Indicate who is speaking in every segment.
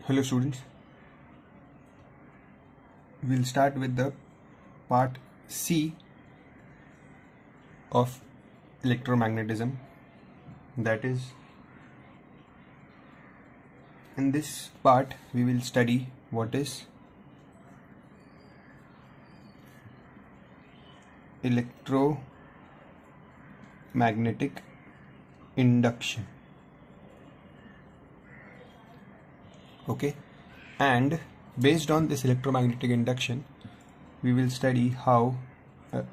Speaker 1: Hello students, we'll start with the part C of electromagnetism. That is, in this part we will study what is electromagnetic induction. Okay, and based on this electromagnetic induction we will study how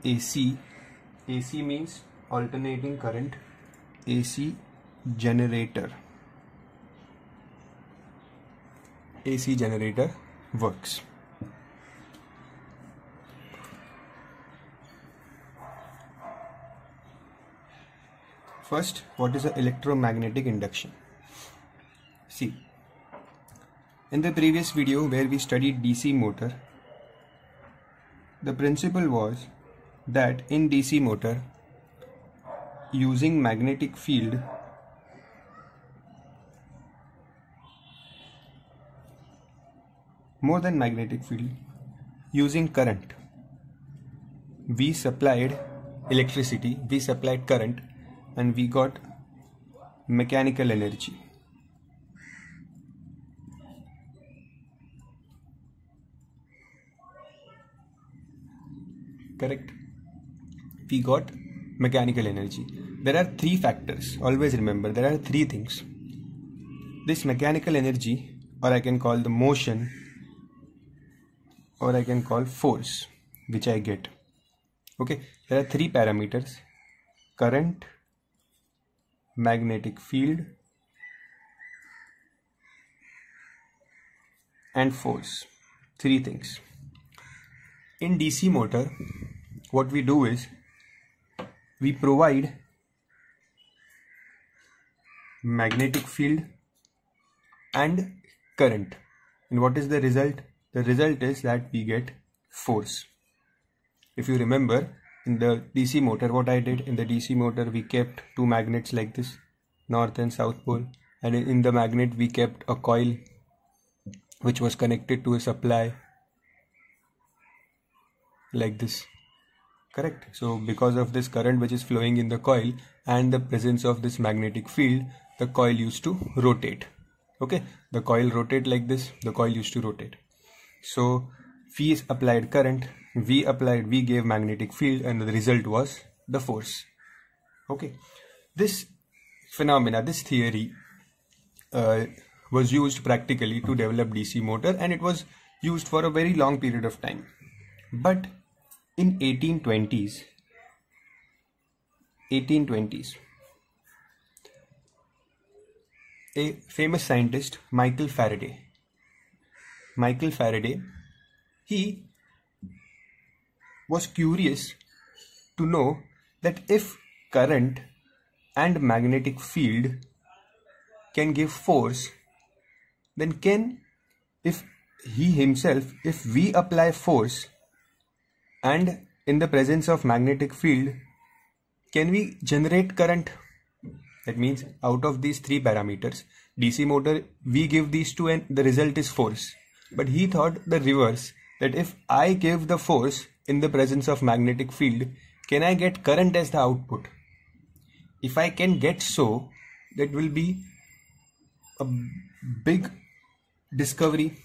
Speaker 1: AC means alternating current, AC generator works. First, what is an electromagnetic induction? See, in the previous video where we studied DC motor, the principle was that in DC motor, using magnetic field, more than magnetic field, using current, we supplied electricity, we supplied current, and we got mechanical energy. Correct? We got mechanical energy. There are three factors. Always remember, there are three things. This mechanical energy, or I can call the motion, or I can call force, which I get. Okay, there are three parameters: current, magnetic field, and force. Three things. In DC motor, what we do is we provide magnetic field and current. And what is the result? The result is that we get force. If you remember, in the DC motor, what I did in the DC motor, we kept two magnets like this, north and south pole, and in the magnet we kept a coil which was connected to a supply like this. Correct? So because of this current which is flowing in the coil and the presence of this magnetic field, the coil used to rotate. Okay, the coil rotate like this, the coil used to rotate. So we applied current, we gave magnetic field, and the result was the force. Okay, this phenomena, this theory was used practically to develop DC motor, and it was used for a very long period of time. But in 1820s, a famous scientist, Michael Faraday, he was curious to know that if current and magnetic field can give force, then if we apply force and in the presence of magnetic field, can we generate current? That means out of these three parameters, DC motor, we give these two and the result is force. But he thought the reverse, that if I give the force in the presence of magnetic field, can I get current as the output? If I can get so, that will be a big discovery,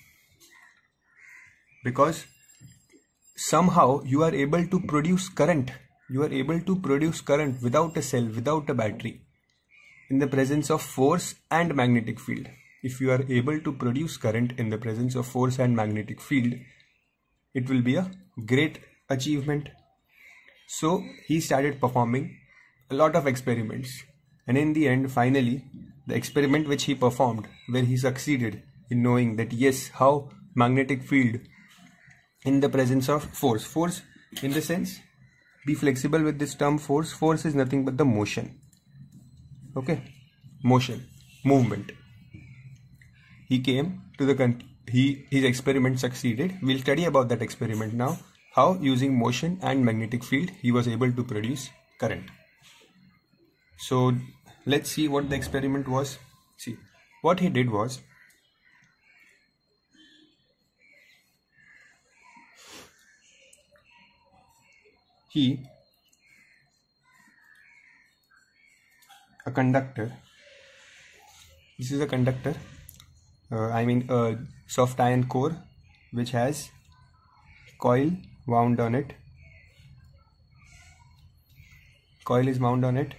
Speaker 1: because somehow you are able to produce current. You are able to produce current without a cell, without a battery, in the presence of force and magnetic field. If you are able to produce current in the presence of force and magnetic field, it will be a great achievement. So he started performing a lot of experiments, and in the end, finally, the experiment which he performed, where he succeeded in knowing that yes, how magnetic field in the presence of force in the sense, be flexible with this term force is nothing but the motion. Okay, motion, movement. He came to his experiment succeeded. We'll study about that experiment now, how using motion and magnetic field he was able to produce current. So let's see what the experiment was. See, what he did was, a conductor, this is a conductor, I mean a soft iron core which has coil wound on it. Coil is wound on it,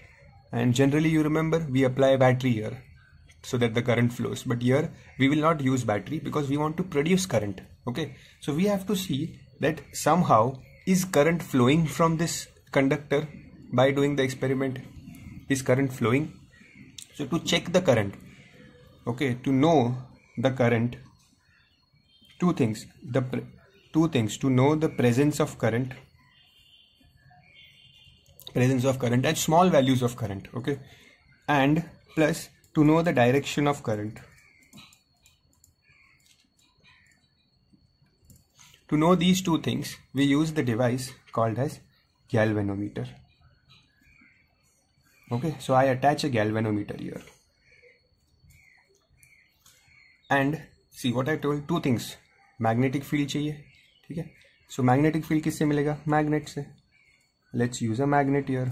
Speaker 1: and generally you remember we apply a battery here so that the current flows, but here we will not use battery because we want to produce current. Okay, so we have to see that somehow is current flowing from this conductor. By doing the experiment, is current flowing? So to check the current, okay, to know the current, two things to know the presence of current and small values of current, okay, and plus to know the direction of current. To know these two things, we use the device called as galvanometer. Okay, so I attach a galvanometer here, and see what I told, two things, magnetic field चाहिए, ठीक है. So magnetic field किससे मिलेगा? Magnet से. Let's use a magnet here.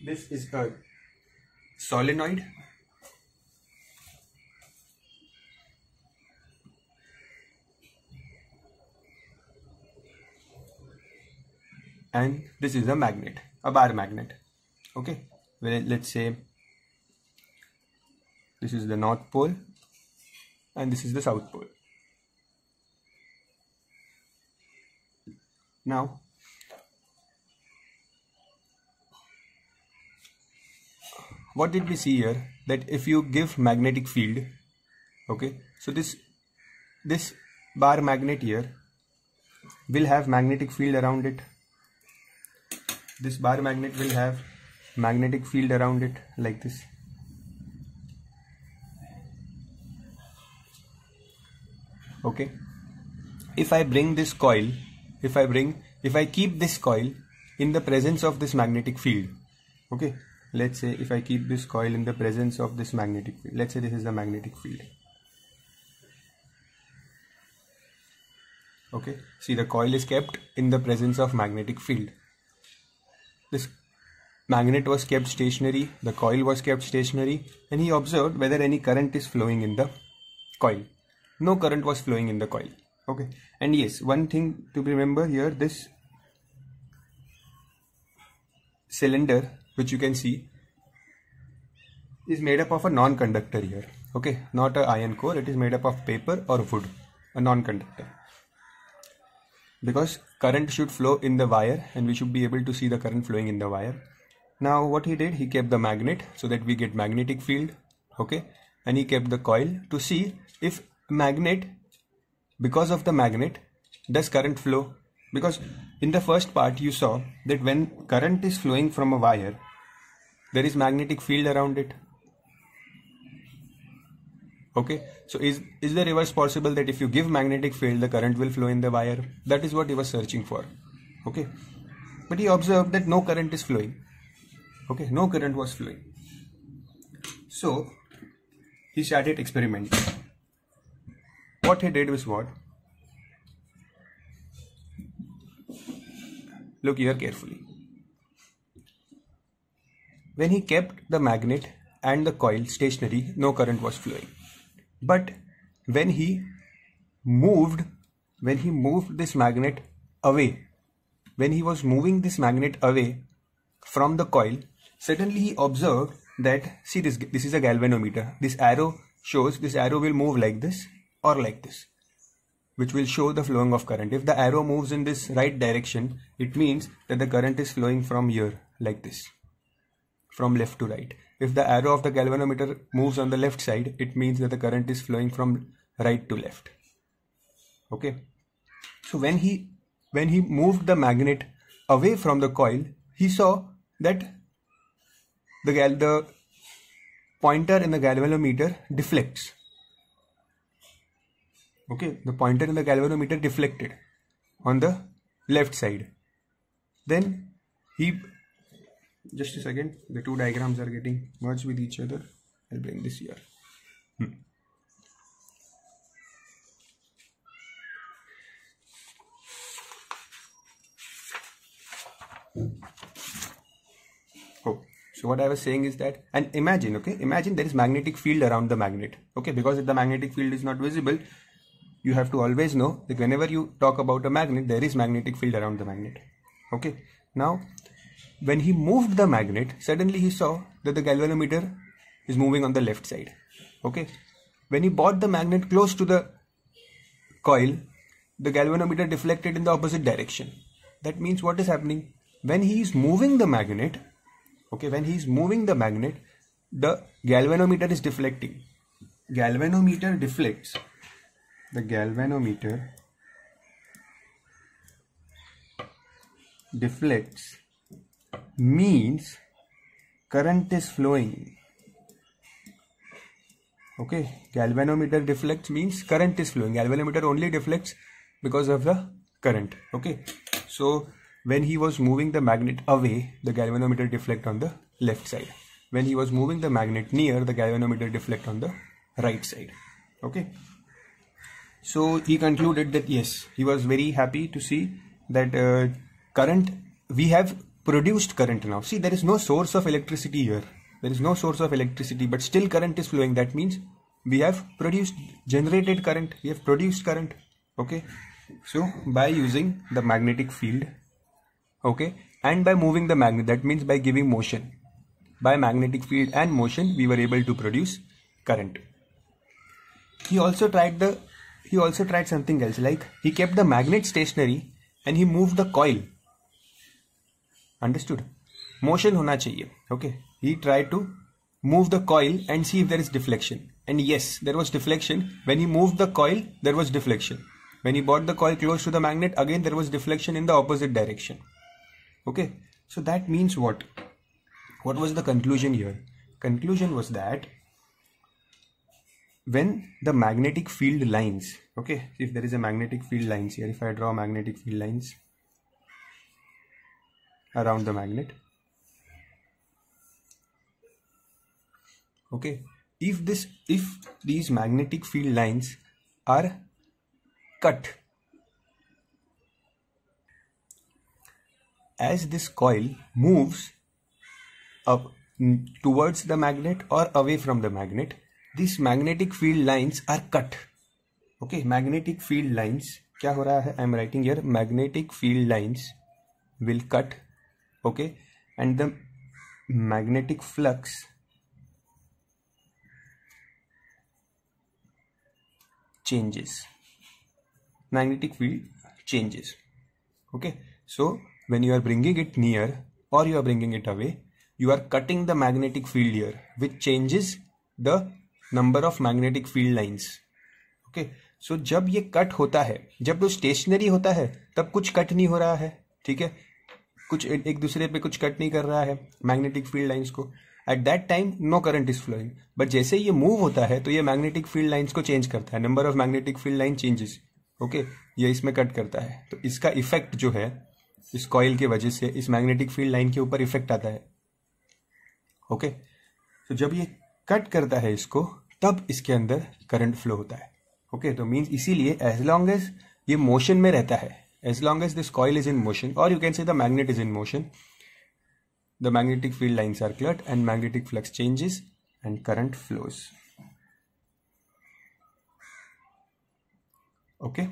Speaker 1: This is a solenoid, and this is a magnet, a bar magnet. Okay, well, let's say this is the North Pole and this is the South Pole. Now what did we see here? That if you give magnetic field, okay, so this bar magnet here will have magnetic field around it. This bar magnet will have magnetic field around it like this. Okay, if I bring this coil, if I keep this coil in the presence of this magnetic field, okay, let's say if I keep this coil in the presence of this magnetic field, let's say this is the magnetic field. Okay, see, the coil is kept in the presence of magnetic field. This magnet was kept stationary, the coil was kept stationary, and he observed whether any current is flowing in the coil. No current was flowing in the coil. Okay, and yes, one thing to remember here, this cylinder which you can see is made up of a non-conductor here. Okay, not a iron core, it is made up of paper or wood, a non-conductor. Because current should flow in the wire and we should be able to see the current flowing in the wire. Now what he did, he kept the magnet so that we get magnetic field, okay, and he kept the coil to see if magnet, because of the magnet, does current flow. Because in the first part you saw that when current is flowing from a wire, there is magnetic field around it. Okay, so is the reverse possible, that if you give magnetic field, the current will flow in the wire? That is what he was searching for. Okay, but he observed that no current is flowing. Okay, no current was flowing. So he started experimenting. What he did was what? Look here carefully. When he kept the magnet and the coil stationary, no current was flowing. But when he moved this magnet away, when he was moving this magnet away from the coil, suddenly he observed that, see, this is a galvanometer. This arrow shows, this arrow will move like this or like this, which will show the flowing of current. If the arrow moves in this right direction, it means that the current is flowing from here like this, from left to right. If the arrow of the galvanometer moves on the left side, it means that the current is flowing from right to left. Okay, so when he moved the magnet away from the coil, he saw that the pointer in the galvanometer deflects. Okay, the pointer in the galvanometer deflected on the left side. Then he, just a second, the two diagrams are getting merged with each other. I'll bring this here. Oh, so what I was saying is that, and imagine, okay, imagine there is magnetic field around the magnet, okay, because if the magnetic field is not visible, you have to always know that whenever you talk about a magnet, there is magnetic field around the magnet, okay. Now, when he moved the magnet, suddenly he saw that the galvanometer is moving on the left side, okay. When he brought the magnet close to the coil, the galvanometer deflected in the opposite direction. That means what is happening? When he is moving the magnet, okay, when he is moving the magnet, the galvanometer is deflecting. Galvanometer deflects. The galvanometer deflects means current is flowing. Okay, galvanometer deflects means current is flowing. Galvanometer only deflects because of the current. Okay, so when he was moving the magnet away, the galvanometer deflect on the left side. When he was moving the magnet near, the galvanometer deflect on the right side. Okay, so he concluded that yes, he was very happy to see that current, we have produced current now. See, there is no source of electricity here. There is no source of electricity, but still current is flowing. That means we have generated current. We have produced current. Okay. So by using the magnetic field, okay, and by moving the magnet, that means by giving motion. By magnetic field and motion, we were able to produce current. He also tried something else. Like he kept the magnet stationary and he moved the coil. Understood? Motion hona chahiye. Okay. He tried to move the coil and see if there is deflection. And yes, there was deflection. When he moved the coil, there was deflection. When he brought the coil close to the magnet, again there was deflection in the opposite direction. Okay. So that means what? What was the conclusion here? Conclusion was that when the magnetic field lines, okay, if there is a magnetic field lines here, if I draw magnetic field lines around the magnet, okay, if these magnetic field lines are cut, as this coil moves up towards the magnet or away from the magnet, these magnetic field lines are cut. Okay, magnetic field lines, क्या हो रहा है? I am writing here, magnetic field lines will cut, okay, and the magnetic flux changes. Magnetic field changes. Okay, so when you are bringing it near or you are bringing it away, you are cutting the magnetic field here, which changes the number of magnetic field lines. Okay, so जब ये cut होता है, जब वो stationery होता है, तब कुछ कट नहीं हो रहा है, ठीक है, कुछ एक दूसरे पे कुछ कट नहीं कर रहा है मैग्नेटिक फील्ड लाइंस को. At that time no current is flowing. But जैसे ये मूव होता है तो ये मैग्नेटिक फील्ड लाइंस को चेंज करता है. Number of magnetic field line changes. Okay, ये इसमें कट करता है. तो इसका इफेक्ट जो है इस कॉइल की वजह से इस मैग्नेटिक फील्ड लाइन के ऊपर इफेक्ट आता है. ओके, तो जब ये कट करता है इसको, तब इसके अंदर करंट फ्लो होता है. ओके, तो मीन्स इसीलिए एज लॉन्ग एज ये मोशन में रहता है, as long as this coil is in motion, or you can say the magnet is in motion, the magnetic field lines are cut and magnetic flux changes and current flows. Okay,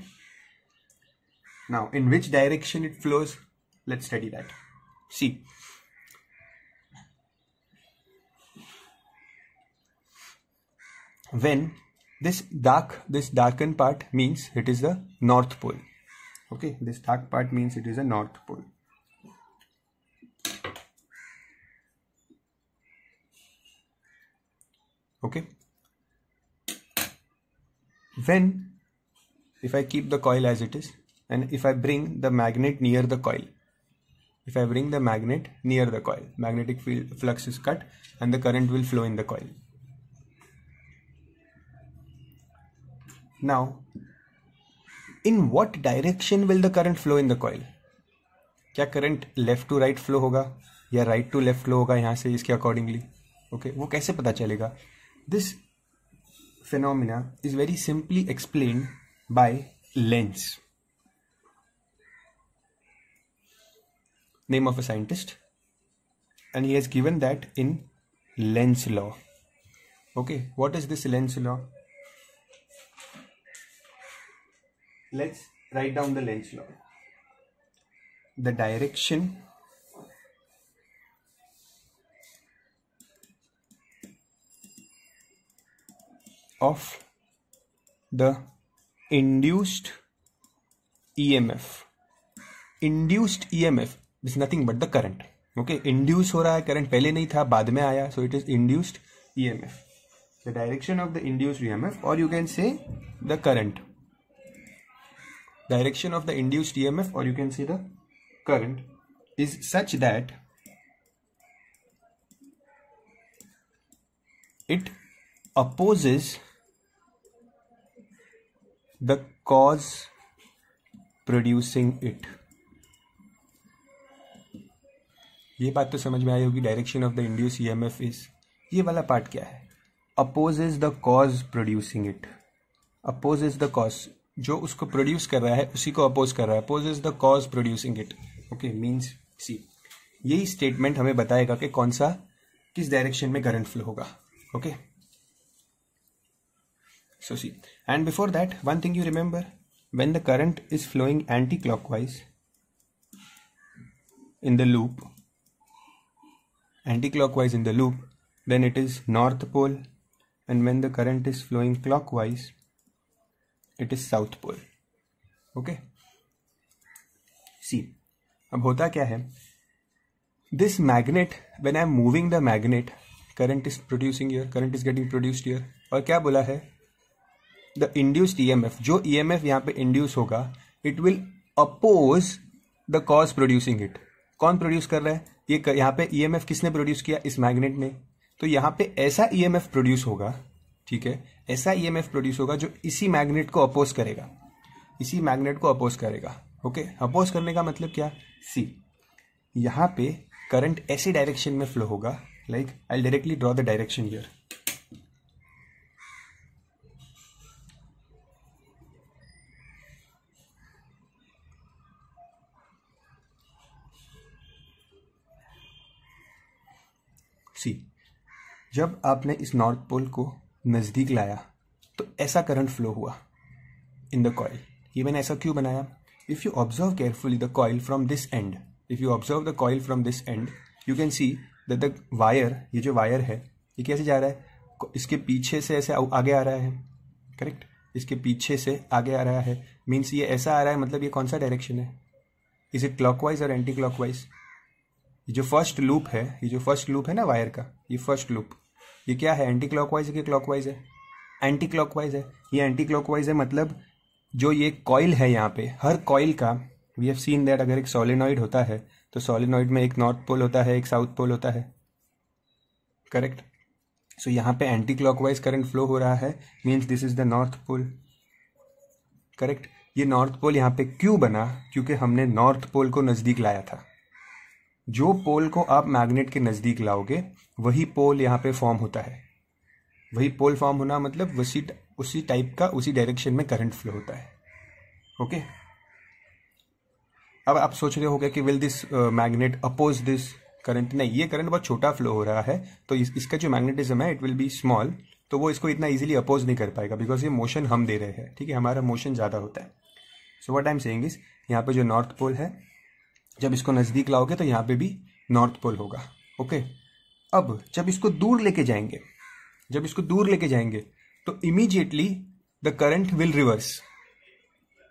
Speaker 1: now in which direction it flows, let's study that. See, when this darkened part means it is the north pole. Okay, this dark part means it is a north pole. Okay, when if I keep the coil as it is and if I bring the magnet near the coil, magnetic field flux is cut and the current will flow in the coil. Now, in what direction will the current flow in the coil? क्या current left to right flow होगा या right to left flow होगा यहाँ से इसके accordingly? Okay, वो कैसे पता चलेगा? This phenomena is very simply explained by lens. name of a scientist, and he has given that in Lenz's law. Okay, what is this Lenz's law? Let's write down the Lenz's law. The direction of the induced EMF. Induced EMF is nothing but the current. Okay, induce हो रहा है current, पहले नहीं था, बाद में आया, so it is induced EMF. The direction of the induced EMF, or you can say the current. Direction of the induced EMF, or you can say the current, is such that it opposes the cause producing it. ये बात तो समझ में आई होगी. Direction of the induce EMF is, ये वाला part क्या है? Opposes the cause producing it. Opposes the cause, जो उसको प्रोड्यूस कर रहा है उसी को अपोज कर रहा है. Opposes the cause producing it. Okay, means see, यही स्टेटमेंट हमें बताएगा कि कौन सा, किस डायरेक्शन में करंट फ्लो होगा. Okay, so see, and before that, one thing you remember, when the current is flowing anti-clockwise in the loop, anti-clockwise in the loop, then it is north pole, and when the current is flowing clockwise, it is south pole. Okay, see, अब होता क्या है, this magnet, when I am moving the magnet, current is producing here, current is getting produced here, और क्या बोला है, the induced EMF, जो EMF यहाँ पे इंड्यूस होगा, it will oppose the cause producing it. कौन प्रोड्यूस कर रहा है? ये यहाँ पे ईएमएफ किसने प्रोड्यूस किया? इस मैग्नेट ने. तो यहाँ पे ऐसा ईएमएफ प्रोड्यूस होगा, ठीक है, ऐसा ईएमएफ प्रोड्यूस होगा जो इसी मैग्नेट को अपोज करेगा, इसी मैग्नेट को अपोज करेगा. ओके, अपोज करने का मतलब क्या? सी, यहाँ पे करंट ऐसे डायरेक्शन में फ्लो होगा, like I directly draw the direction here. See, जब आपने इस नॉर्थ पोल को नजदीक लाया तो ऐसा करंट फ्लो हुआ इन द कॉइल. ये मैंने ऐसा क्यों बनाया? If you observe carefully the coil from this and, if you observe the coil from this and, you can see that the wire, ये जो वायर है ये कैसे जा रहा है? इसके पीछे से ऐसे आगे आ रहा है. करेक्ट, इसके पीछे से आगे आ रहा है, मीन्स ये ऐसा आ रहा है, मतलब ये कौन सा डायरेक्शन है? इज इट क्लॉकवाइज और एंटी क्लॉकवाइज? ये जो फर्स्ट लूप है, ये जो फर्स्ट लूप है ना वायर का, ये फर्स्ट लूप, ये क्या है? एंटी क्लॉकवाइज है कि क्लॉकवाइज है? एंटी क्लॉकवाइज है. ये एंटी क्लॉकवाइज है, मतलब जो ये कॉइल है यहाँ पे, हर कॉइल का, वी हैव सीन दैट अगर एक सोलेनॉइड होता है तो सोलेनॉइड में एक नॉर्थ पोल होता है, एक साउथ पोल होता है. करेक्ट. सो यहाँ पे एंटी क्लॉकवाइज करंट फ्लो हो रहा है, means this is the north pole. Correct. ये नॉर्थ पोल यहाँ पे क्यों बना? क्योंकि हमने नॉर्थ पोल को नजदीक लाया था. जो पोल को आप मैग्नेट के नजदीक लाओगे वही पोल यहाँ पे फॉर्म होता है. वही पोल फॉर्म होना मतलब उसी टाइप का, उसी डायरेक्शन में करंट फ्लो होता है. ओके, अब आप सोच रहे होगे कि will this magnet oppose this current? नहीं, ये करंट बहुत छोटा फ्लो हो रहा है, तो इसका जो मैग्नेटिज्म है इट विल बी स्मॉल, तो वो इसको इतना इजीली अपोज नहीं कर पाएगा, बिकॉज ये मोशन हम दे रहे हैं. ठीक है, हमारा मोशन ज़्यादा होता है. So what I am saying is, यहाँ पे जो नॉर्थ पोल है, जब इसको नजदीक लाओगे तो यहाँ पे भी नॉर्थ पोल होगा. ओके, अब जब इसको दूर लेके जाएंगे, जब इसको दूर लेके जाएंगे तो immediately the current will reverse.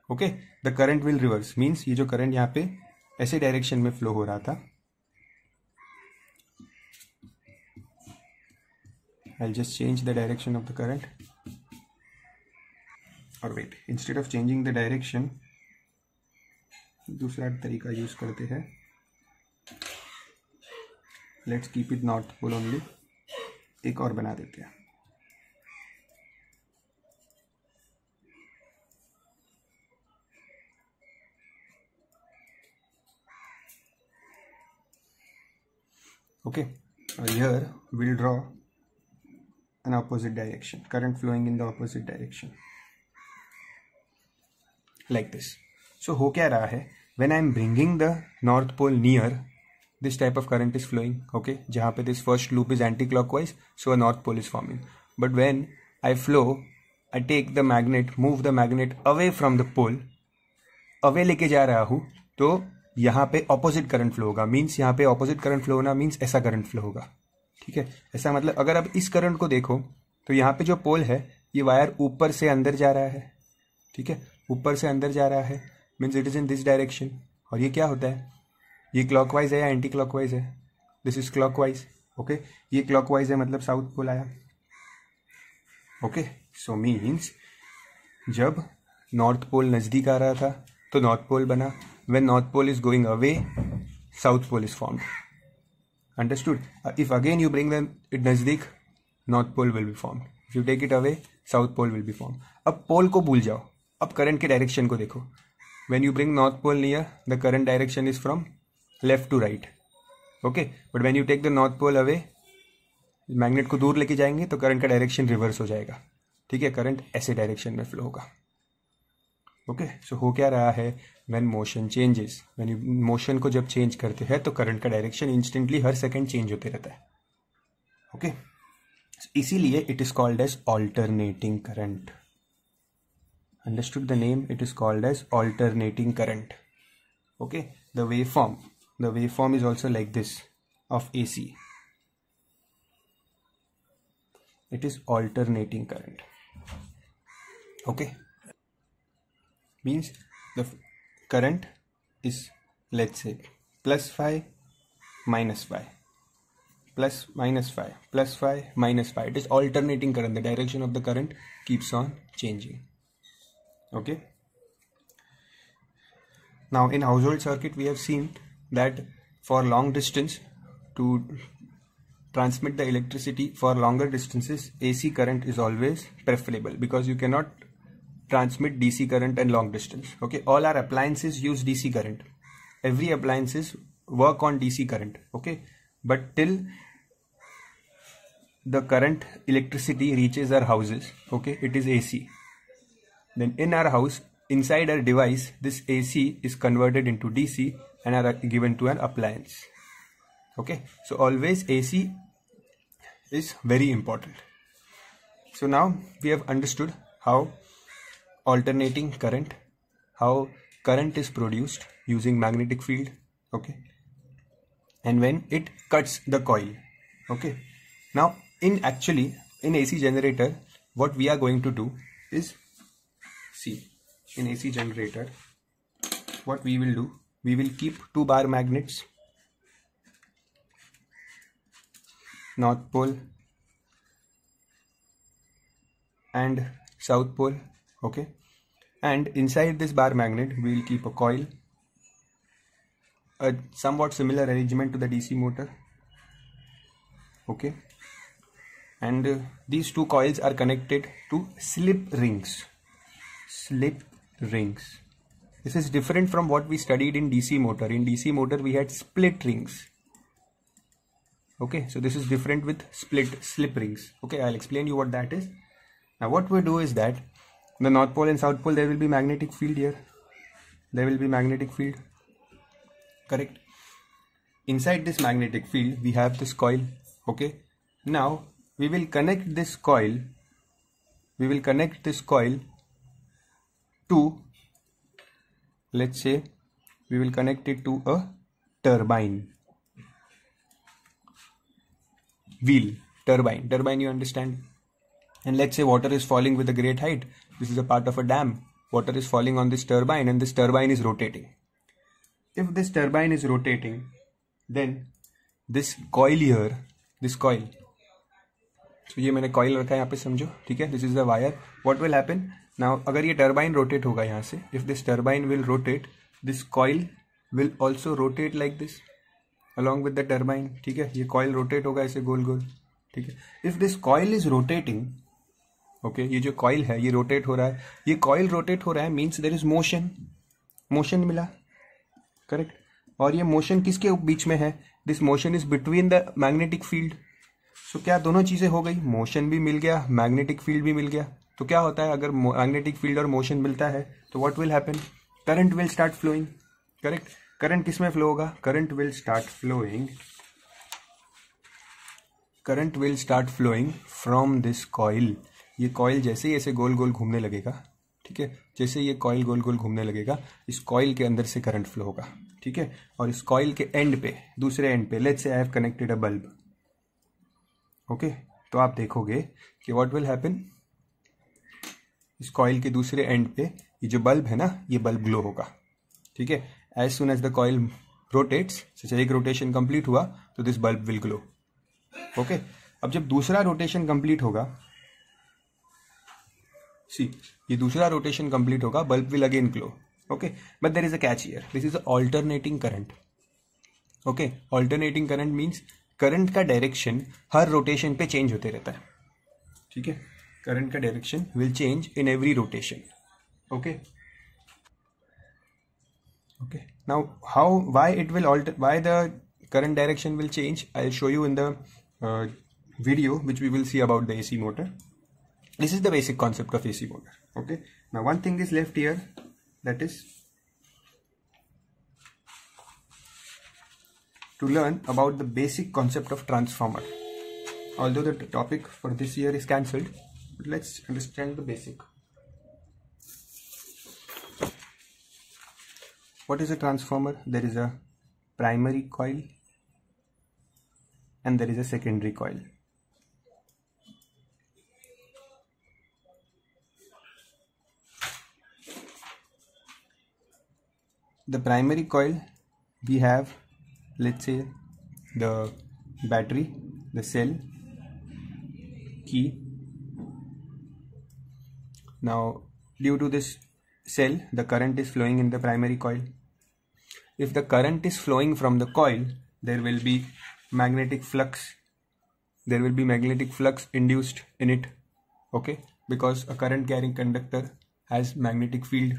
Speaker 1: Okay, the current will reverse means ये जो करंट यहाँ पे ऐसे डायरेक्शन में फ्लो हो रहा था, I just change the direction of the current. और wait, instead of changing the direction दूसरा तरीका यूज करते हैं. Let's keep it north pole only. एक और बना देते हैं. Okay, here we'll draw an opposite direction, current flowing in the opposite direction like this. So हो क्या रहा है when I am bringing the north pole near, this type of current is flowing, okay, जहाँ पे this first loop is anti-clockwise, so a north pole is forming. But when I flow, I take the magnet, move the magnet away from the pole, away लेके जा रहा हूँ, तो यहाँ पे opposite current flow होगा. मीन्स यहाँ पे opposite current flow होना मीन्स ऐसा current flow होगा. ठीक है, ऐसा मतलब अगर आप इस करंट को देखो तो यहाँ पे जो पोल है ये वायर ऊपर से अंदर जा रहा है. ठीक है, ऊपर से अंदर जा रहा है means it is in this direction. और ये क्या होता है, ये क्लॉकवाइज है या एंटी क्लॉकवाइज है? This is clockwise. ओके, ये क्लॉकवाइज है मतलब साउथ पोल आया. ओके, सो मीन्स जब नॉर्थ पोल नजदीक आ रहा था तो नॉर्थ पोल बना. When north pole is going away, south pole is formed. Understood? If again you bring it नजदीक, north pole will be formed. If you take it away, south pole will be formed. अब pole को भूल जाओ, अब current के direction को देखो. When you bring north pole near, the current direction is from left to right. Okay, but when you take the north pole away, magnet को दूर लेके जाएंगे तो करंट का डायरेक्शन रिवर्स हो जाएगा. ठीक है, करंट ऐसे डायरेक्शन में फ्लो होगा. ओके, सो हो क्या रहा है, when motion changes, when you motion को जब चेंज करते हैं तो करंट का डायरेक्शन इंस्टेंटली हर सेकंड चेंज होते रहता है. ओके, इसीलिए it is called as alternating current. Understood the name, it is called as alternating current. Okay, the waveform is also like this of AC. It is alternating current. Okay, means the current is, let's say, plus phi minus phi, plus minus phi, plus phi minus phi. It is alternating current. The direction of the current keeps on changing. Okay, now in household circuit we have seen that for long distance, to transmit the electricity for longer distances, AC current is always preferable because you cannot transmit DC current and long distance. Okay, all our appliances use DC current. Every appliances work on DC current. Okay, but till the current electricity reaches our houses, okay, it is AC. Then in our house, inside our device, this AC is converted into DC and are given to an appliance. Okay, so always AC is very important. So now we have understood how alternating current, how current is produced using magnetic field. Okay, and when it cuts the coil. Okay, now in AC generator, what we are going to do is, see, in AC generator what we will do, we will keep 2 bar magnets, north pole and south pole. Okay, and inside this bar magnet we will keep a coil, a somewhat similar arrangement to the DC motor. Okay, and these 2 coils are connected to slip rings. This is different from what we studied in DC motor. In DC motor we had split rings. Okay, so this is different with slip rings. Okay, I'll explain you what that is. Now what we do is that the north pole and south pole, there will be magnetic field here. There will be magnetic field. Correct. Inside this magnetic field we have this coil. Okay, now we will connect this coil. To, let's say, we will connect it to a turbine wheel. Turbine, you understand? And let's say water is falling with a great height. This is a part of a dam. Water is falling on this turbine and this turbine is rotating. If this turbine is rotating, then this coil here, this coil, so ये मैंने coil रखा है यहाँ पे, समझो. ठीक है, this is the wire. What will happen? Now अगर ये turbine rotate होगा यहाँ से, if this turbine will rotate, this coil will also rotate like this along with the turbine. ठीक है, ये coil rotate होगा ऐसे गोल गोल. ठीक है, if this coil is rotating, okay, ये जो coil है ये rotate हो रहा है, ये coil rotate हो रहा है means there is motion मिला. Correct. और ये motion किसके बीच में है? This motion is between the magnetic field. So क्या दोनों चीजें हो गई, motion भी मिल गया, magnetic field भी मिल गया. तो क्या होता है, अगर मैग्नेटिक फील्ड और मोशन मिलता है तो what will happen, current will start flowing. Correct. Current किस में फ्लो होगा? Current will start flowing from this coil. ये कॉइल जैसे ही ऐसे गोल गोल घूमने लगेगा, ठीक है, जैसे ये कॉइल गोल गोल घूमने लगेगा, इस कॉइल के अंदर से करंट फ्लो होगा, ठीक है. और इस कॉइल के एंड पे, दूसरे एंड पे, let's say I have connected a bulb. Okay, तो आप देखोगे कि व्हाट विल हैपन, इस कॉइल के दूसरे एंड पे ये जो बल्ब है ना, ये बल्ब ग्लो होगा, ठीक है. As soon as the coil rotates, एक रोटेशन कंप्लीट हुआ तो this bulb will glow. Okay, अब जब दूसरा रोटेशन कंप्लीट होगा, सी ये दूसरा रोटेशन कंप्लीट होगा, bulb will again glow. Okay, but there is a catch here, this is alternating current. Okay, alternating current means current का डायरेक्शन हर rotation पे चेंज होते रहता है, ठीक है. करंट का direction will change in every rotation. Okay, okay, now why it will alter, why the current direction will change, I'll show you in the video which we will see about the AC motor. This is the basic concept of AC motor. Okay, now one thing is left here, that is to learn about the basic concept of transformer. Although the topic for this year is cancelled, but let's understand the basic. What is a transformer? There is a primary coil and there is a secondary coil. The primary coil, we have, let's say, the battery, the cell, key. Now due to this cell, the current is flowing in the primary coil. If the current is flowing from the coil, there will be magnetic flux. There will be magnetic flux induced in it. Okay, because a current carrying conductor has magnetic field.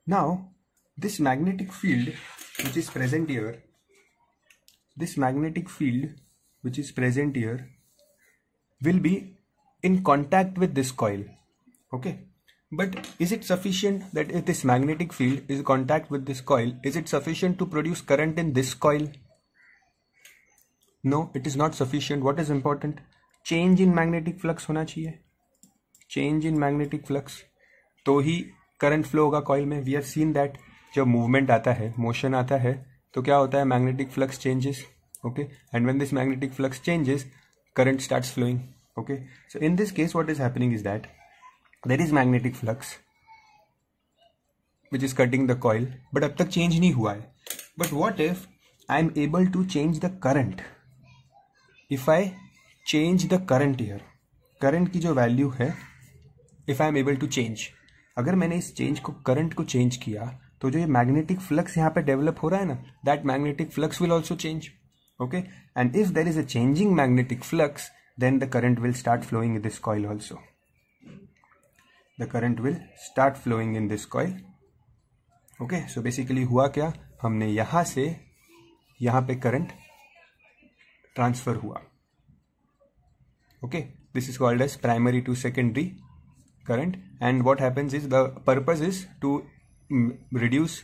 Speaker 1: Now this magnetic field which is present here, will be in contact with this coil. Okay, but is it sufficient that if this magnetic field is in contact with this coil, is it sufficient to produce current in this coil? No, it is not sufficient. What is important? Change in magnetic flux होना चाहिए. Change in magnetic flux, तो ही current flow होगा coil में. We have seen that जब movement आता है, motion आता है, तो क्या होता है? Magnetic flux changes. Okay, and when this magnetic flux changes, current starts flowing. Okay, so in this case what is happening is that there is magnetic flux which is cutting the coil, but अब तक change नहीं हुआ है. But what if I am able to change the current? If I change the current here, current की जो value है, if I am able to change, अगर मैंने इस change को, current को change किया, तो जो ये magnetic flux यहाँ पे develop हो रहा है ना, that magnetic flux will also change. Okay, and if there is a changing magnetic flux, then the current will start flowing in this coil also. The current will start flowing in this coil. Okay, so basically हुआ क्या, हमने यहाँ से यहाँ पे current transfer हुआ. Okay, this is called as primary to secondary current, and what happens is, the purpose is to reduce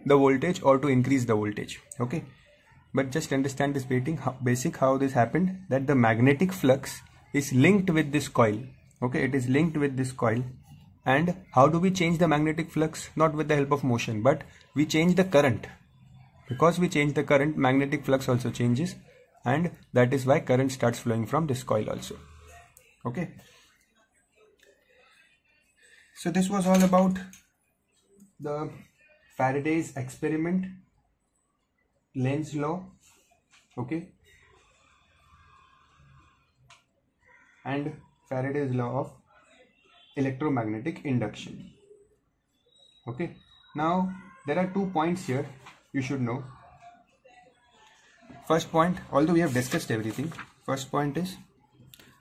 Speaker 1: the voltage or to increase the voltage. Okay, but just understand this basic how this happened, that the magnetic flux is linked with this coil. Okay, it is linked with this coil. And how do we change the magnetic flux? Not with the help of motion, but we change the current. Because we change the current, magnetic flux also changes, and that is why current starts flowing from this coil also. Okay, so this was all about the Faraday's experiment, Lenz law, okay, and Faraday's law of electromagnetic induction. Okay, now there are 2 points here you should know. First point, although we have discussed everything, first point is,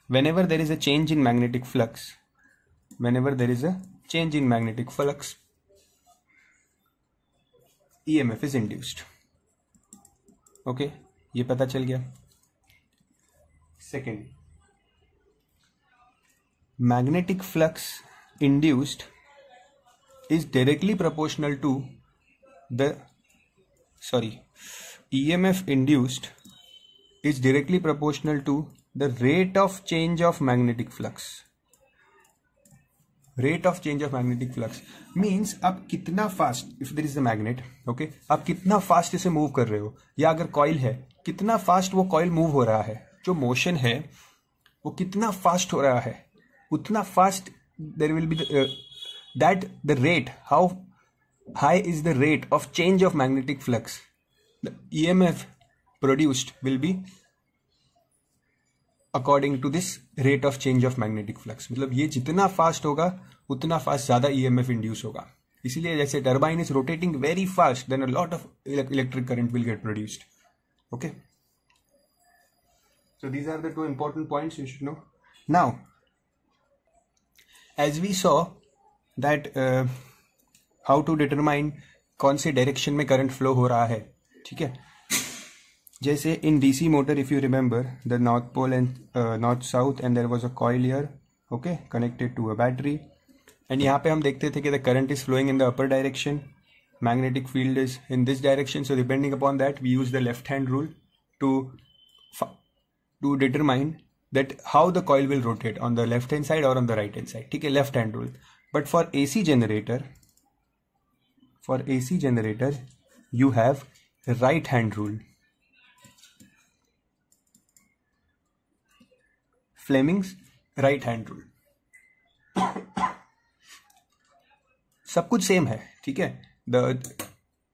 Speaker 1: whenever there is a change in magnetic flux, EMF is induced. Okay, ये पता चल गया. Second, magnetic flux induced is directly proportional to the EMF induced is directly proportional to the rate of change of magnetic flux. Rate of change of magnetic flux means आप कितना fast, if there is a magnet, okay, आप कितना fast इसे move कर रहे हो, या अगर कॉइल है कितना फास्ट वो कॉइल मूव हो रहा है, जो मोशन है वो कितना फास्ट हो रहा है, उतना fast there will be that the rate, how high is the rate of change of magnetic flux, the EMF produced will be according to this rate of change of magnetic flux. मतलब ये जितना fast होगा उतना fast ज्यादा EMF induce होगा. इसीलिए जैसे turbine is rotating very fast, then a lot of electric current will get produced. Okay, so these are the two important points you should know. Now, as we saw that how to determine कौन से direction में current flow हो रहा है, ठीक है. जैसे in DC motor, if you remember the north pole and north south and there was a coil here, okay, connected to a battery, and यहाँ पे हम देखते थे कि the current is flowing in the upper direction, magnetic field is in this direction, so depending upon that we use the left hand rule to determine that how the coil will rotate on the left hand side or on the right hand side. ठीक है, left hand rule. But for AC generator you have right hand rule, Fleming's right hand rule. सब कुछ same है, ठीक है. The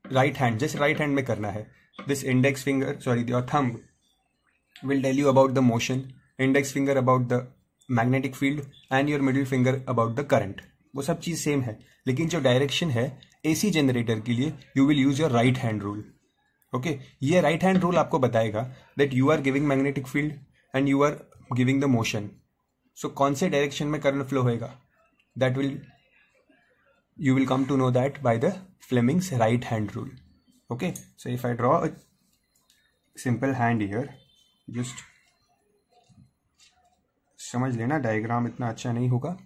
Speaker 1: right hand, जैसे right hand में करना है, this index finger, sorry your thumb will tell you about the motion, index finger about the magnetic field and your middle finger about the current. वो सब चीज सेम है, लेकिन जो डायरेक्शन है AC जनरेटर के लिए you will use your right hand rule. Okay, ये राइट हैंड रूल आपको बताएगा that you are giving magnetic field and you are giving the motion. So कौन से डायरेक्शन में करंट फ्लो होएगा, that will you will come to know that by the Fleming's right hand rule. Okay, so if I draw a simple hand here, just समझ लेना, diagram इतना अच्छा नहीं होगा.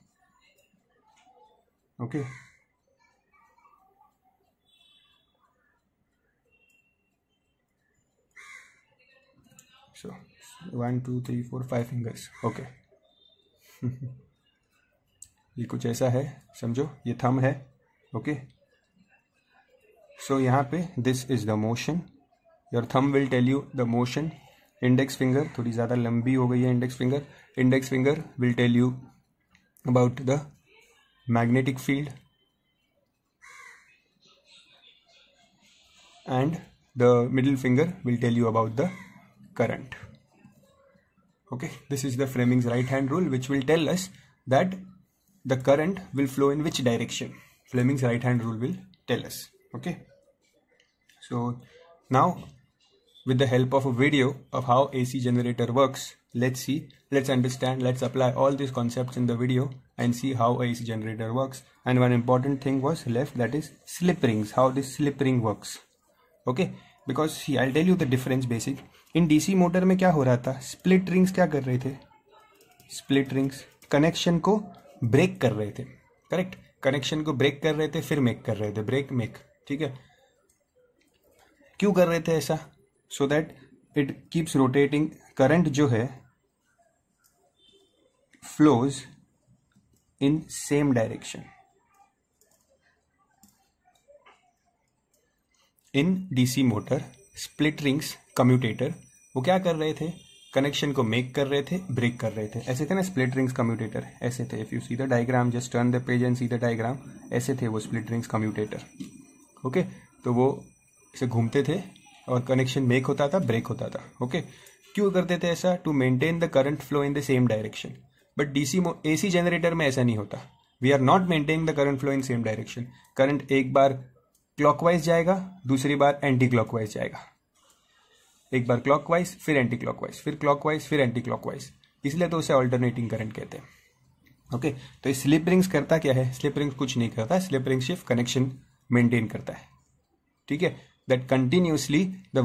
Speaker 1: Okay, so 1 2 3 4 5 fingers. ओके, ये कुछ ऐसा है, समझो, ये थंब है. ओके, सो यहाँ पे this is the motion, your thumb will tell you the motion. Index finger थोड़ी ज़्यादा लंबी हो गई है, index finger will tell you about the magnetic field and the middle finger will tell you about the current. Okay, this is the Fleming's right hand rule which will tell us that the current will flow in which direction. Fleming's right hand rule will tell us. Okay, so now with the help of a video of how AC generator works, let's understand, let's apply all these concepts in the video and see how AC generator works. And one important thing was left, that is slip rings, how this slip ring works. Okay, because see, I'll tell you the difference basic. In DC motor में क्या हो रहा था, split rings क्या कर रहे थे, split rings connection को ब्रेक कर रहे थे. करेक्ट, कनेक्शन को ब्रेक कर रहे थे, फिर मेक कर रहे थे, ब्रेक मेक. ठीक है, क्यों कर रहे थे ऐसा, so that it keeps rotating. Current जो है flows in same direction. In DC motor split rings commutator वो क्या कर रहे थे, कनेक्शन को मेक कर रहे थे, ब्रेक कर रहे थे. ऐसे थे ना स्प्लिट रिंग्स कम्यूटेटर, ऐसे थे. If you see the diagram, just turn the page and see the diagram, ऐसे थे वो स्प्लिट रिंग्स कम्यूटेटर. ओके, तो वो ऐसे घूमते थे और कनेक्शन मेक होता था, ब्रेक होता था. ओके, क्यों करते थे ऐसा, to maintain the current flow in the same direction. But AC generator में ऐसा नहीं होता. We are not maintaining the current flow in same direction. Current एक बार क्लॉकवाइज जाएगा, दूसरी बार एंटी क्लॉकवाइज जाएगा. एक बार क्लॉकवाइज, फिर एंटी क्लॉकवाइज, फिर क्लॉकवाइज, फिर एंटी क्लॉकवाइज. इसलिए तो उसे अल्टरनेटिंग करंट कहते हैं. ओके, तो ये स्लिप रिंग्स करता क्या है, स्लिप रिंग्स कुछ नहीं करता. स्लिप रिंग सिर्फ कनेक्शन मेंटेन करता है. ठीक है, that continuously the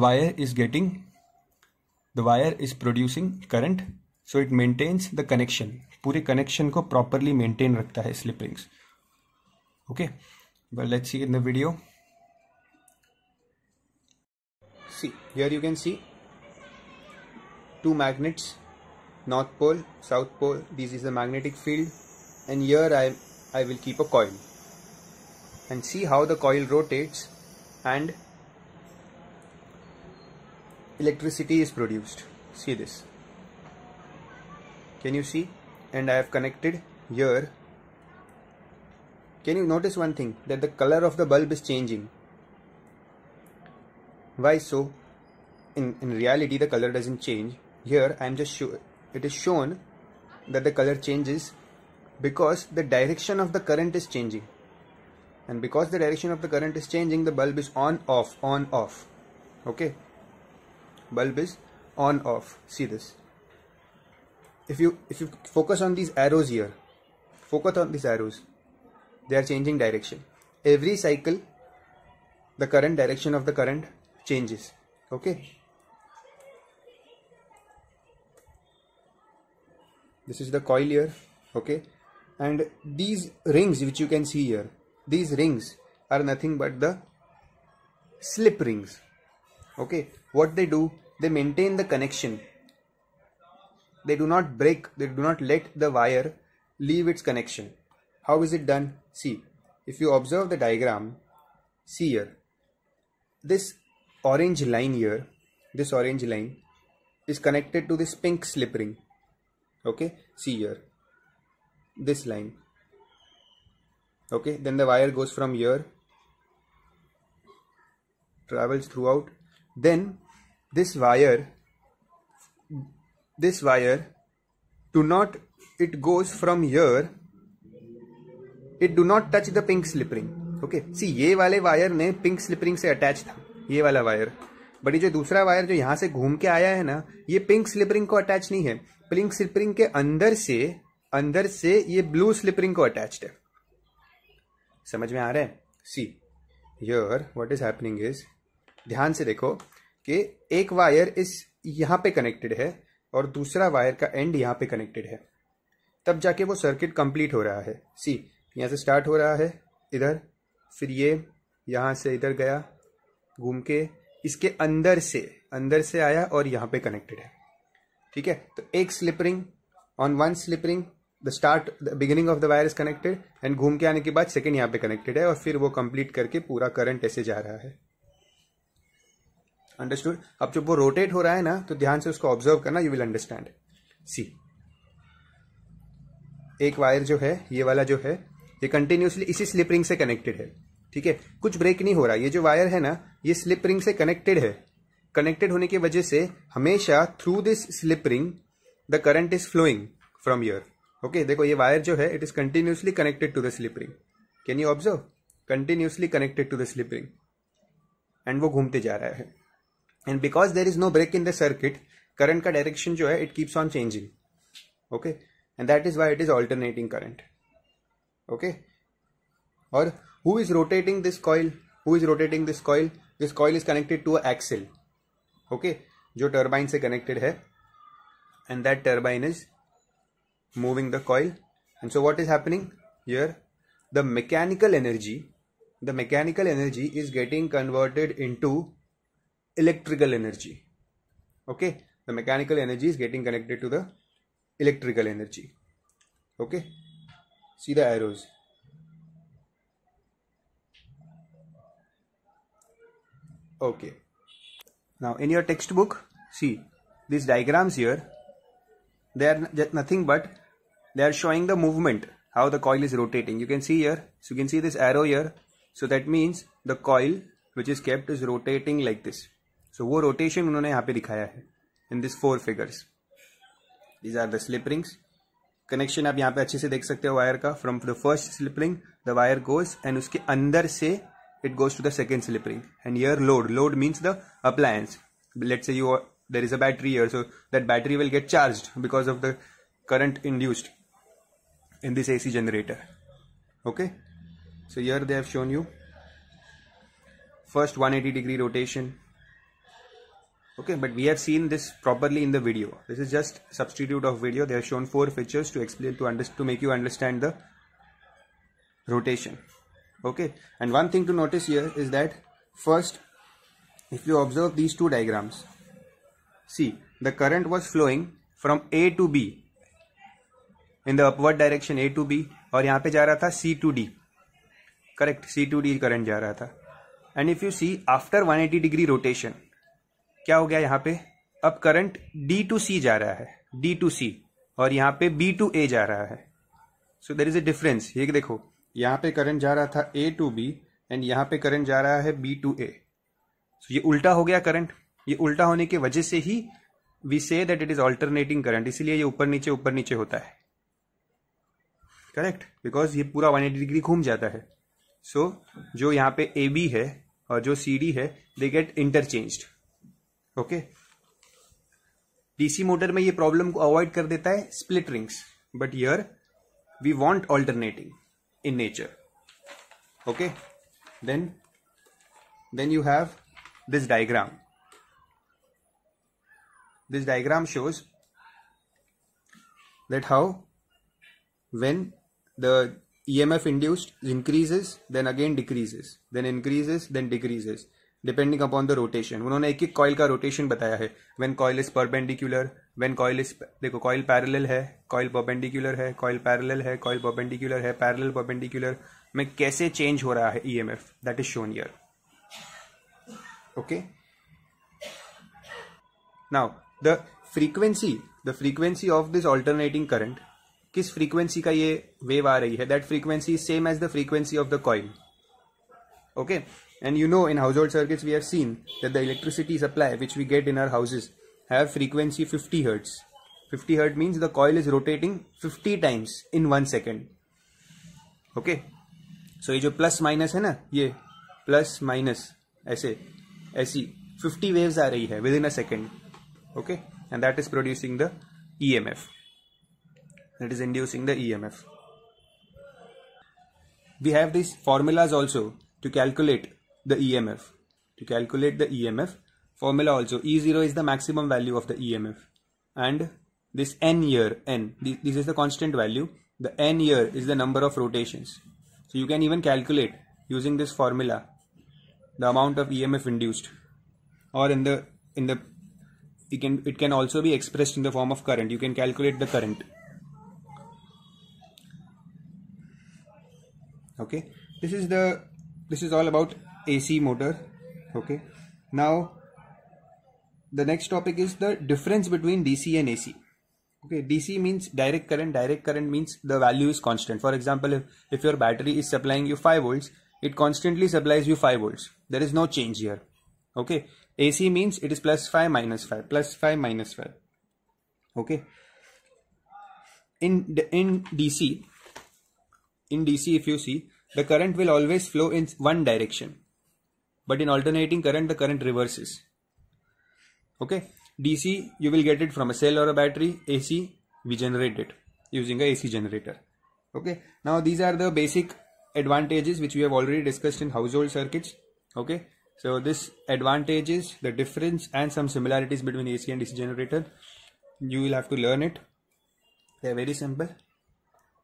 Speaker 1: wire is producing current So it maintains the connection. पूरे connection को properly maintain रखता है slip rings. Okay, well let's see in the video. See, here you can see two magnets, North Pole, South Pole. This is the magnetic field, and here I will keep a coil and see how the coil rotates and electricity is produced. See this. Can you see? And I have connected here. Can you notice one thing, that the color of the bulb is changing? Why so? In reality the color doesn't change. Here I am just it is shown that the color changes because the direction of the current is changing, and because the direction of the current is changing, the bulb is on off. Okay, bulb is on off. See this. If you focus on these arrows here, focus on these arrows, they are changing direction. Every cycle the current, direction of the current changes. Okay, this is the coil here. Okay, and these rings which you can see here, these rings are nothing but the slip rings. Okay, what they do, they maintain the connection. They do not break, they do not let the wire leave its connection. How is it done? See, if you observe the diagram, see here, this orange line here, this orange line is connected to this pink slip ring. Okay, see here, this line. Okay, then the wire goes from here, travels throughout, then this wire it goes from here, it do not touch the pink slip ring. Okay, see, ये वाले wire ने pink slip ring से attach था, ये वाला wire, but ये जो दूसरा वायर जो यहाँ से घूम के आया है ना, ये पिंक स्लिप रिंग को अटैच नहीं है. पिंक स्लिप रिंग के अंदर से ये ब्लू स्लिप रिंग को अटैच्ड है. समझ में आ रहा है? See here what is happening is, ध्यान से देखो कि एक वायर इस यहाँ पे कनेक्टेड है और दूसरा वायर का एंड यहाँ पे कनेक्टेड है, तब जाके वो सर्किट कंप्लीट हो रहा है. सी, यहाँ से स्टार्ट हो रहा है इधर, फिर ये यहाँ से इधर गया घूम के, इसके अंदर से आया और यहाँ पे कनेक्टेड है. ठीक है, तो एक slip ring, on one slip ring the beginning of the wire is connected, and घूम के आने के बाद सेकेंड यहाँ पे कनेक्टेड है, और फिर वो कंप्लीट करके पूरा करंट ऐसे जा रहा है. अंडरस्टूड? अब जब वो रोटेट हो रहा है ना, तो ध्यान से उसको ऑब्जर्व करना, यू विल अंडरस्टैंड. सी, एक वायर जो है, ये वाला जो है, ये कंटिन्यूसली इसी स्लिप रिंग से कनेक्टेड है. ठीक है, कुछ ब्रेक नहीं हो रहा. ये जो वायर है ना, ये स्लिप रिंग से कनेक्टेड है. कनेक्टेड होने की वजह से हमेशा through this slip ring the current is flowing from here. Okay, देखो ये वायर जो है, it is continuously connected to the slip ring. Can you observe? Continuously connected to the slip ring, and वो घूमते जा रहा है. And because there is no break in the circuit, current का डायरेक्शन जो है, it keeps on changing. Okay, and that is why it is alternating current. Okay, और who is rotating this coil? This coil is connected to an axle. Okay, जो turbine से connected है, and that turbine is moving the coil. And so what is happening here? The mechanical energy is getting converted into electrical energy. Okay, the mechanical energy is getting connected to the electrical energy. Okay, see the arrows. Okay, now in your textbook, see these diagrams here, they are nothing but they are showing the movement, how the coil is rotating. You can see here, so you can see this arrow here, so that means the coil which is kept is rotating like this. So वो rotation उन्होंने यहाँ पे दिखाया है in these 4 figures. These are the slip rings. Connection आप यहाँ पे अच्छे से देख सकते हो वायर का. From the first slip ring the wire goes, and उसके अंदर से it goes to the second slip ring. And here load means the appliance. Let's say there is a battery here, so that battery will get charged because of the current induced in this AC generator. Okay, so here they have shown you first 180-degree rotation, Okay, but we have seen this properly in the video. This is just substitute of video. They have shown 4 features to explain to make you understand the rotation. Okay, and one thing to notice here is that first, if you observe these two diagrams, see, the current was flowing from A to B in the upward direction, A to B, और यहाँ पे जा रहा था C to D. Correct, C to D current जा रहा था. And if you see after 180 degree rotation, क्या हो गया यहाँ पे? अब करंट D to C जा रहा है, D to C, और यहाँ पे B to A जा रहा है. So there is a difference. ये देखो, यहाँ पे करंट जा रहा था A to B एंड यहाँ पे करंट जा रहा है B to A. So ये उल्टा हो गया करंट. ये उल्टा होने की वजह से ही we say that it is alternating current. इसीलिए ये ऊपर नीचे होता है. करेक्ट, बिकॉज ये पूरा 180 डिग्री घूम जाता है. सो जो यहाँ पे AB है और जो CD है, they get interchanged. Okay, DC motor में ये प्रॉब्लम को अवॉइड कर देता है split rings, but here we want alternating in nature. Okay, then you have this diagram. This diagram shows that how when the EMF induced increases, then again decreases, then increases, then decreases, depending upon the rotation. उन्होंने एक coil का rotation बताया है. when coil is perpendicular, when coil is, देखो coil parallel है, coil perpendicular है, coil parallel है, coil perpendicular है, पैरेलल परपेंडिकुलर में कैसे चेंज हो रहा है EMF, that is shown here. Okay, now the frequency of this alternating current, किस फ्रीक्वेंसी का ये वेव आ रही है, that frequency is same as the frequency of the coil. Okay, and you know in household circuits we have seen that the electricity supply which we get in our houses have frequency 50 hertz. 50 hertz means the coil is rotating 50 times in 1 second. Okay, so ये जो plus minus है ना, ये plus minus ऐसी 50 waves आ रही है with in a second. Okay, and that is producing the EMF. That is inducing the EMF. We have these formulas also to calculate the EMF. To calculate the EMF formula also, E0 is the maximum value of the EMF, and this N here, this is the constant value. The N here is the number of rotations. So you can even calculate using this formula the amount of EMF induced, or it can also be expressed in the form of current. You can calculate the current. Okay, this is all about AC motor. Okay, now the next topic is the difference between DC and AC. Okay, DC means direct current. Direct current means the value is constant. For example, if your battery is supplying you 5 volts, it constantly supplies you 5 volts. There is no change here. Okay, AC means it is plus 5 minus 5, plus 5 minus 5. Okay, in DC, if you see, the current will always flow in one direction, but in alternating current, the current reverses. Okay, DC you will get it from a cell or a battery. AC we generate it using a AC generator. Okay, now these are the basic advantages which we have already discussed in household circuits. Okay, so this advantages, the difference and some similarities between AC and DC generator, you will have to learn it. They are very simple.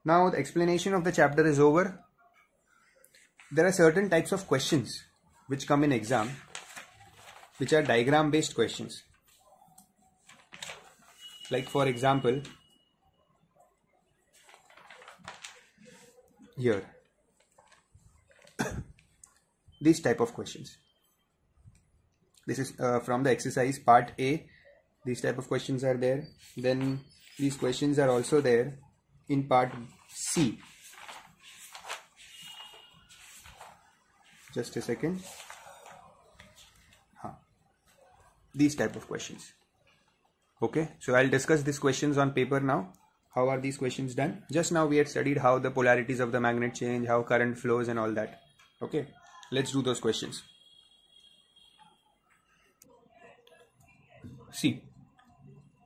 Speaker 1: Now the explanation of the chapter is over. There are certain types of questions which come in exam, which are diagram based questions. Like for example, here, this type of questions. This is from the exercise part A. These type of questions are there. Then these questions are also there in part C. Just a second. These type of questions. Okay, so I'll discuss these questions on paper now. How are these questions done? Just now we had studied how the polarities of the magnet change, how current flows and all that. Okay, let's do those questions. See,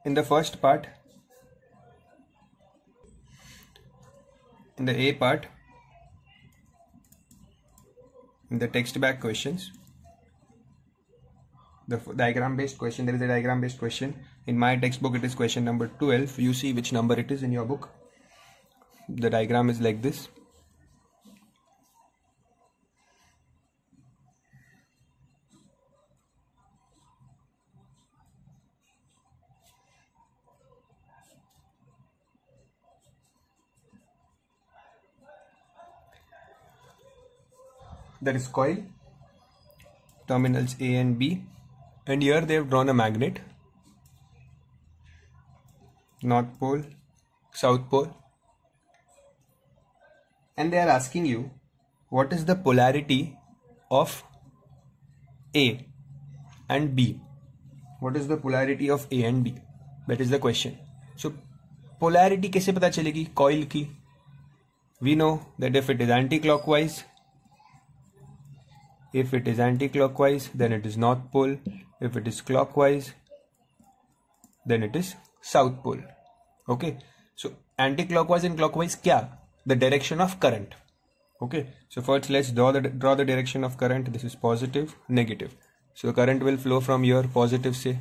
Speaker 1: in the first part, in the A part, in the text back questions, The diagram based question, there is a diagram based question. In my textbook it is question number 12. You see which number it is in your book. The diagram is like this. That is coil, terminals A and B, and here they have drawn a magnet, north pole, south pole, and they are asking you what is the polarity of A and B. What is the polarity of A and B? That is the question. So polarity कैसे पता चलेगी coil की? We know that if it is anti-clockwise, then it is north pole. If it is clockwise, then it is south pole. Okay, so anti-clockwise and clockwise क्या? The direction of current. Okay, so first let's draw the direction of current. This is positive, negative. So current will flow from here, positive से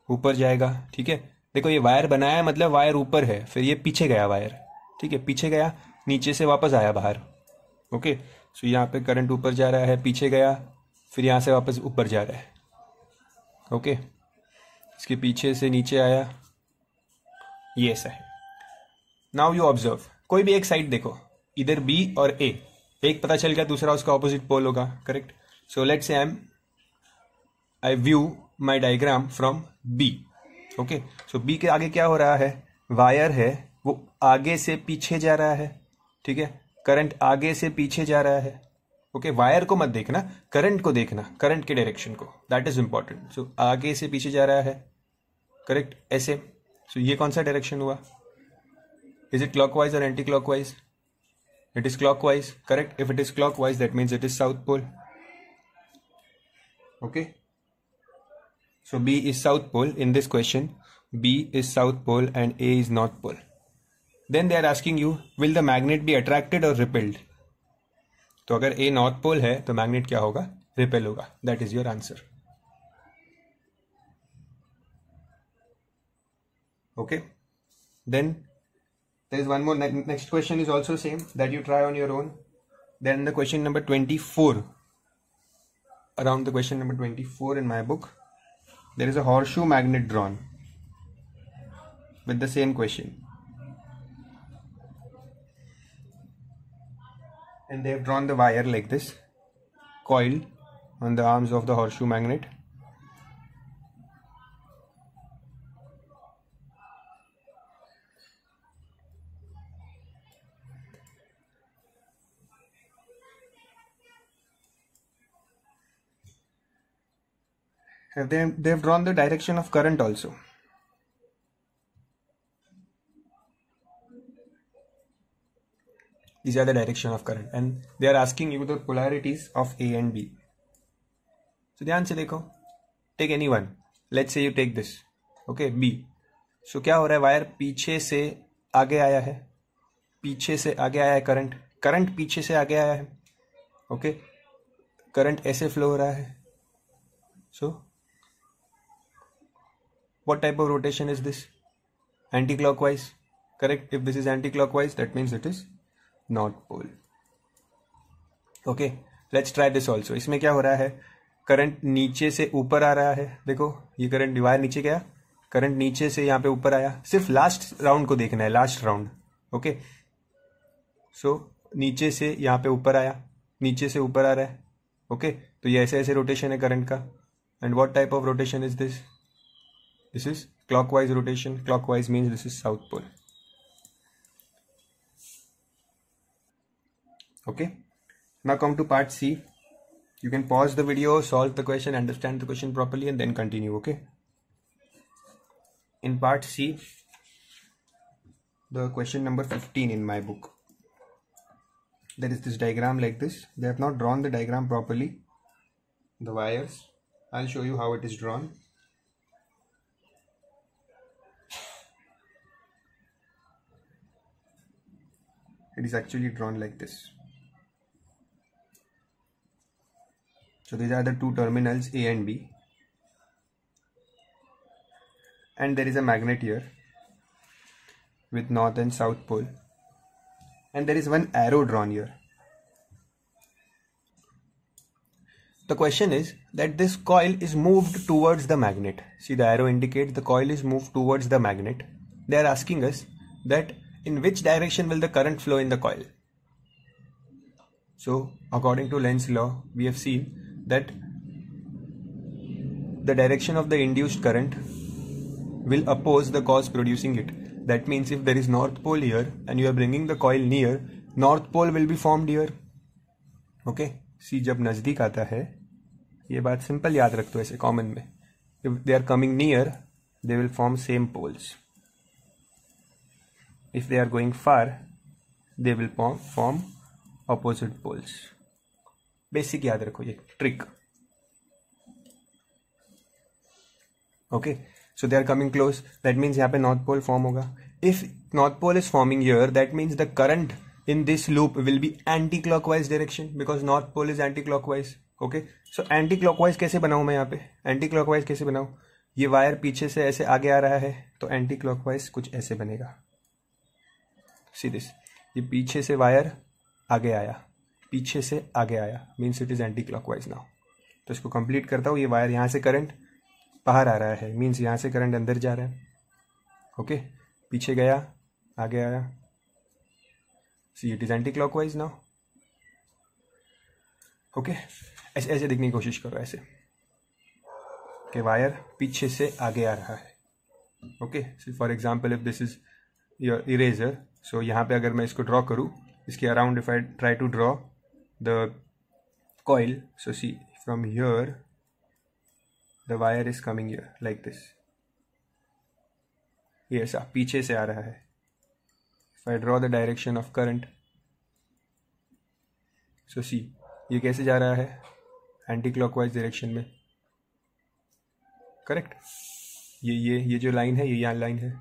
Speaker 1: ऊपर जाएगा. ठीक है, देखो ये wire बनाया है, मतलब वायर ऊपर है, फिर ये पीछे गया वायर. ठीक है, पीछे गया, नीचे से वापस आया बाहर. ओके, सो यहाँ पे करंट ऊपर जा रहा है, पीछे गया, फिर यहाँ से वापस ऊपर जा रहा है. ओके, इसके पीछे से नीचे आया, ये ऐसा है. नाउ यू ऑब्जर्व, कोई भी एक साइड देखो, इधर बी और ए, एक पता चल गया, दूसरा उसका ऑपोजिट पोल होगा. Correct. So let's say I view my diagram from B. Okay, so B के आगे क्या हो रहा है? वायर है, वो आगे से पीछे जा रहा है. ठीक है, करंट आगे से पीछे जा रहा है. ओके, वायर को मत देखना, करंट को देखना, करंट के डायरेक्शन को, दैट इज इंपॉर्टेंट. सो आगे से पीछे जा रहा है. करेक्ट, ऐसे. सो ये कौन सा डायरेक्शन हुआ? इज इट क्लॉकवाइज और anti clockwise? It is clockwise. Correct. If it is clockwise, that means it is south pole. Okay, so B is south pole in this question. B is south pole and A is north pole. Then they are asking you, will the magnet be attracted or repelled? तो अगर A north pole है तो magnet क्या होगा? Repel होगा. That is your answer. Okay, then there is one more. Next question is also same, that you try on your own. Then the question number 24, around the question number 24 in my book, there is a horseshoe magnet drawn with the same question, and they have drawn the wire like this, coil on the arms of the horseshoe magnet. They have drawn the direction of current also. These are the direction of current, and they are asking you the polarities of A and B. So ध्यान से देखो, take any one. Let's say you take this. Okay, B. So क्या हो रहा है? Wire पीछे से आगे आया है, पीछे से आगे आया है करंट, करंट पीछे से आगे आया है. ओके, करंट ऐसे फ्लो हो रहा है. सो what type of rotation is this? Anti-clockwise. Correct. If this is anti-clockwise, that means it is north pole. Okay, let's try this also. इसमें क्या हो रहा है? करंट नीचे से ऊपर आ रहा है. देखो ये करंट वायर नीचे गया, करंट नीचे से यहाँ पे ऊपर आया. सिर्फ लास्ट राउंड को देखना है, लास्ट राउंड. ओके, सो नीचे से यहाँ पे ऊपर आया, नीचे से ऊपर आ रहा है. ओके, तो ये ऐसे ऐसे रोटेशन है करंट का. And what type of rotation is this? This is clockwise rotation. Clockwise means this is south pole. Okay, now come to part C. You can pause the video, solve the question, understand the question properly, and then continue. Okay, in part C, the question number 15 in my book, there is this diagram like this. They have not drawn the diagram properly, the wires. I'll show you how it is drawn. It is actually drawn like this. So these are the two terminals A and B. and there is a magnet here with north and south pole, and there is one arrow drawn here. The question is that this coil is moved towards the magnet. See, the arrow indicates the coil is moved towards the magnet. They are asking us that in which direction will the current flow in the coil. So according to Lenz's law, we have seen that the direction of the induced current will oppose the cause producing it. That means if there is north pole here and you are bringing the coil near, north pole will be formed here. Okay, see, जब नजदीक आता है, ये बात simple याद रख दो ऐसे कॉमन में, if they are coming near they will form same poles. If they are going far they will form opposite poles. Basic याद रखो ये trick. Okay, so they are coming close, that means यहाँ पे north pole form होगा. If north pole is forming here, that means the current in this loop will be anti-clockwise direction because north pole is anti-clockwise. Okay, so anti-clockwise कैसे बनाऊं मैं यहाँ पे? Anti-clockwise कैसे बनाऊं? ये वायर पीछे से ऐसे आगे आ रहा है तो anti-clockwise कुछ ऐसे बनेगा. See this, ये पीछे से वायर आगे आया, पीछे से आगे आया, means it is anti-clockwise now. तो इसको कंप्लीट करता हूँ. ये वायर यहाँ से करंट बाहर आ रहा है, मीन्स यहाँ से करंट अंदर जा रहा है. ओके, पीछे गया, आगे आया. See, it is anti clockwise now. Okay, ऐसे ऐसे दिखने की कोशिश करो, ऐसे कि वायर पीछे से आगे आ रहा है. Okay, for example if this is your eraser, so यहाँ पे अगर मैं इसको ड्रॉ करूँ, इसके around if I try to draw the coil, so see from here the wire is coming here like this. ये ऐसा पीछे से आ रहा है. If I draw the direction of current, so see, ये कैसे जा रहा है? एंटी क्लॉकवाइज डायरेक्शन में. करेक्ट. ये जो लाइन है, ये यहाँ लाइन है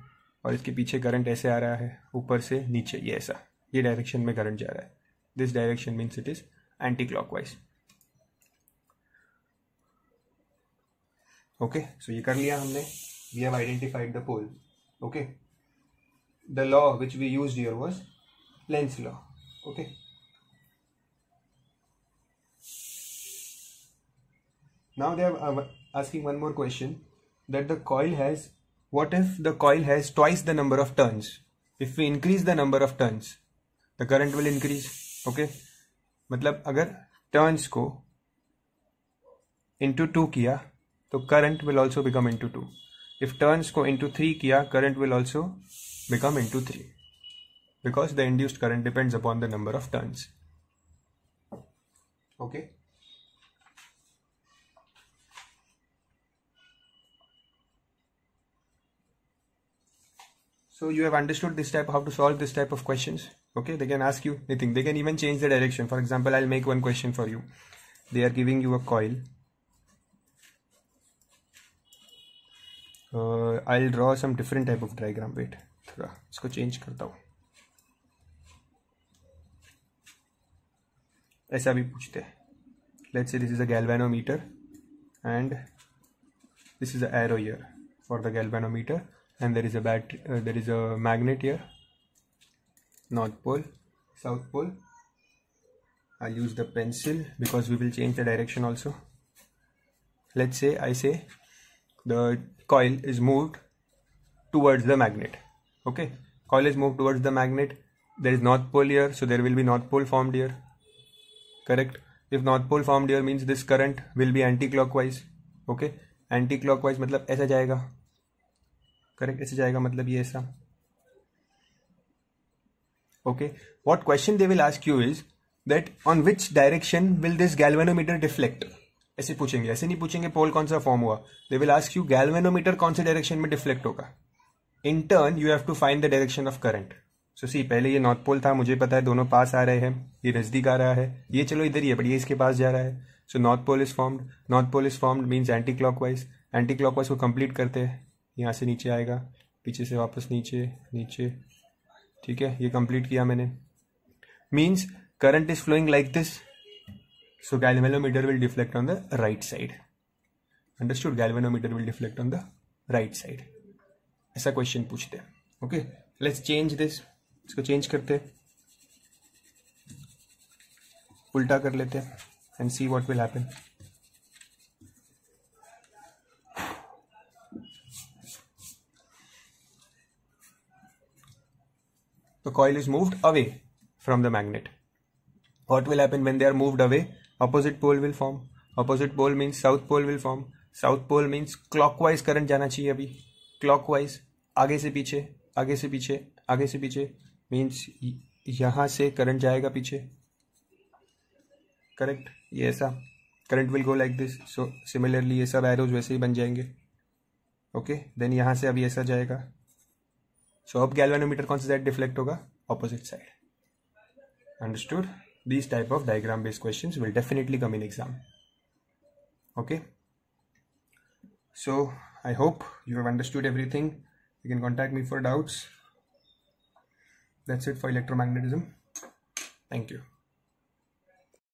Speaker 1: और इसके पीछे करंट ऐसे आ रहा है, ऊपर से नीचे, ये ऐसा, ये डायरेक्शन में करंट जा रहा है. This direction means it is anti clockwise. Okay, so ये कर लिया हमने. We have identified the pole. Okay, the law which we used here was Lenz law. Okay, now they are asking one more question that the coil has, what if the coil has twice the number of turns? If we increase the number of turns, the current will increase. Okay, मतलब अगर turns को into 2 किया तो current will also become into 2. If turns को into 3 किया, current will also become into 3 because the induced current depends upon the number of turns. Okay. So you have understood this type, how to solve this type of questions. Okay, they can ask you anything. They can even change the direction. For example, I'll make one question for you. They are giving you a coil. I'll draw some different type of diagram. Wait, थोड़ा इसको change करता हूँ. ऐसा भी पूछते हैं. Let's say this is a galvanometer and this is an arrow here for the galvanometer. And there is a battery, there is a magnet here, north pole, south pole. I'll use the pencil because we will change the direction also. Let's say I say the coil is moved towards the magnet. Okay, coil is moved towards the magnet. There is north pole here, so there will be north pole formed here. Correct. If north pole formed here means this current will be anti-clockwise. Okay, anti-clockwise मतलब ऐसा जाएगा. Correct, ऐसे जाएगा मतलब ये ऐसा. Okay, what question they will ask you is that on which direction will this galvanometer deflect. ऐसे पूछेंगे, ऐसे नहीं पूछेंगे पोल कौन सा फॉर्म हुआ. They will ask you galvanometer कौन से डायरेक्शन में डिफ्लेक्ट होगा. In turn you have to find the direction of current. So see, पहले ये नॉर्थ पोल था, मुझे पता है दोनों पास आ रहे हैं, ये नजदीक आ रहा है, ये चलो इधर ही है बट ये इसके पास जा रहा है. So north pole is formed. North pole is formed means anti clockwise. Anti clockwise को कंप्लीट करते हैं, यहाँ से नीचे आएगा, पीछे से वापस नीचे नीचे. ठीक है, ये कंप्लीट किया मैंने. Means current is flowing like this, so galvanometer will deflect on the right side. Understood? Galvanometer will deflect on the right side. ऐसा क्वेश्चन पूछते हैं. Okay, let's change this. इसको चेंज करते हैं, उल्टा कर लेते हैं and see what will happen. The coil is moved away from the magnet. What will happen when they are moved away? Opposite pole will form. Opposite pole means south pole will form. South pole means clockwise current जाना चाहिए अभी. Clockwise, आगे से पीछे, आगे से पीछे, आगे से पीछे means यहाँ से current जाएगा पीछे. Correct? ये ऐसा current will go like this. So similarly ये सब arrows वैसे ही बन जाएंगे. Okay? Then यहाँ से अभी ऐसा जाएगा. So अब galvanometer कौन सी साइड डिफ्लेक्ट होगा? Opposite side. Understood? These type of diagram based questions will definitely come in exam. Okay? So I hope you have understood everything. You can contact me for doubts. That's it for electromagnetism. Thank you.